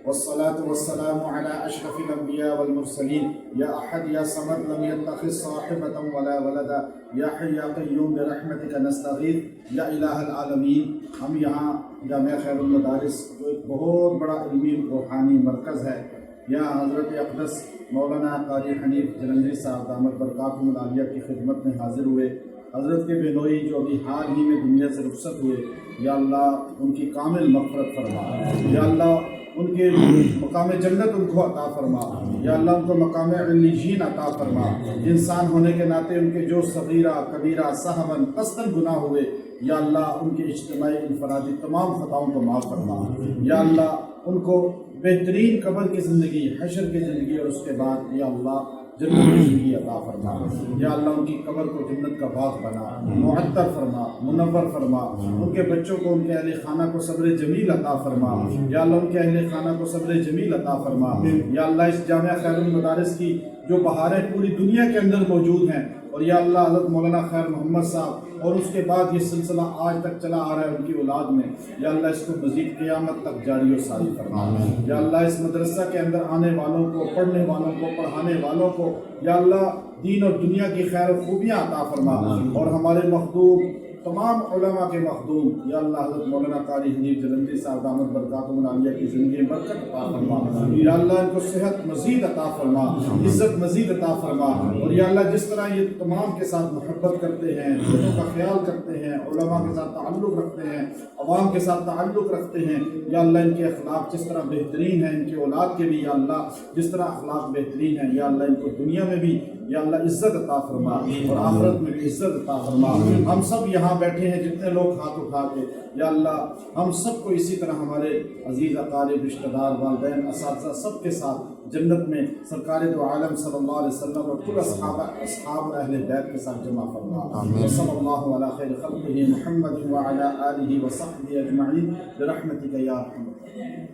والصلاة والسلام على أشرف الأنبياء والمرسلين يا أحد يا صمد لم يتخذ صاحبة ولا ولدا یا حی یا قیوم برحمتک نستغیث یا الہ العالمین۔ ہم یہاں جامعہ خیر المدارس جو ایک بہت بڑا علمی روحانی مرکز ہے، یہاں حضرت اقدس مولانا قاری حنیف جلندری صاحب دامت برکاتہم العالیہ کی خدمت میں حاضر ہوئے۔ حضرت کے بینوئی جو ابھی حال ہی میں دنیا سے رخصت ہوئے، یا اللہ ان کی کامل مغفرت فرما، یا اللہ ان کے مقام جنت ان کو عطا فرما، یا اللہ ان کو مقام علیین عطا فرما۔ انسان ہونے کے ناطے ان کے جو صغیرہ کبیرہ سہواً قصداً گناہ ہوئے، یا اللہ ان کے اجتماعی انفرادی تمام خطاؤں کو معاف فرما، یا اللہ ان کو بہترین قبر کی زندگی، حشر کی زندگی اور اس کے بعد یا اللہ جنت کی زندگی عطا فرما، یا اللہ ان کی قبر کو جنت کا باغ بنا، معطر فرما، منور فرما، ان کے بچوں کو ان کے اہل خانہ کو صبر جمیل عطا فرما، یا اللہ ان کے اہل خانہ کو صبر جمیل عطا فرما، یا اللہ اس جامعہ خیر المدارس کی جو بہاریں پوری دنیا کے اندر موجود ہیں، اور یا اللہ حضرت مولانا خیر محمد صاحب اور اس کے بعد یہ سلسلہ آج تک چلا آ رہا ہے ان کی اولاد میں، یا اللہ اس کو مزید قیامت تک جاری و ساری فرما، یا اللہ اس مدرسہ کے اندر آنے والوں کو، پڑھنے والوں کو، پڑھانے والوں کو یا اللہ دین اور دنیا کی خیر و خوبیاں عطا فرما، اور ہمارے مخدوم تمام علماء کے مخدوم یا اللہ حضرت مولانا قاری حنیف جلندری صاحب دامت برکاتہم العالیہ کی زندگی میں برکت عطا فرما، یا اللہ ان کو صحت مزید عطا فرما، عزت مزید عطا فرما، اور یا اللہ جس طرح یہ تمام کے ساتھ محبت کرتے ہیں، بچوں کا خیال کرتے ہیں، علماء کے ساتھ تعلق رکھتے ہیں، عوام کے ساتھ تعلق رکھتے ہیں، یا اللہ ان کے اخلاق جس طرح بہترین ہیں، ان کی اولاد کے بھی یا اللہ جس طرح اخلاق بہترین ہیں، یا اللہ ان کو دنیا میں بھی یا اللہ عزت عطا فرما اور آخرت میں بھی عزت عطا فرما۔ ہم سب یہاں بیٹھے ہیں جتنے لوگ ہاتھ اٹھا کے، یا اللہ ہم سب کو اسی طرح ہمارے عزیز اقارب، رشتہ دار، والدین، اساتذہ سب کے ساتھ جنت میں سرکار دو عالم صلی اللہ علیہ وسلم اور کل اصحاب اہل بیت کے ساتھ جمع فرما۔ صلی اللہ علی خیر خلقہ محمد وعلی آلہ وصحبہ اجمعین برحمتک یا ارحم الراحمین۔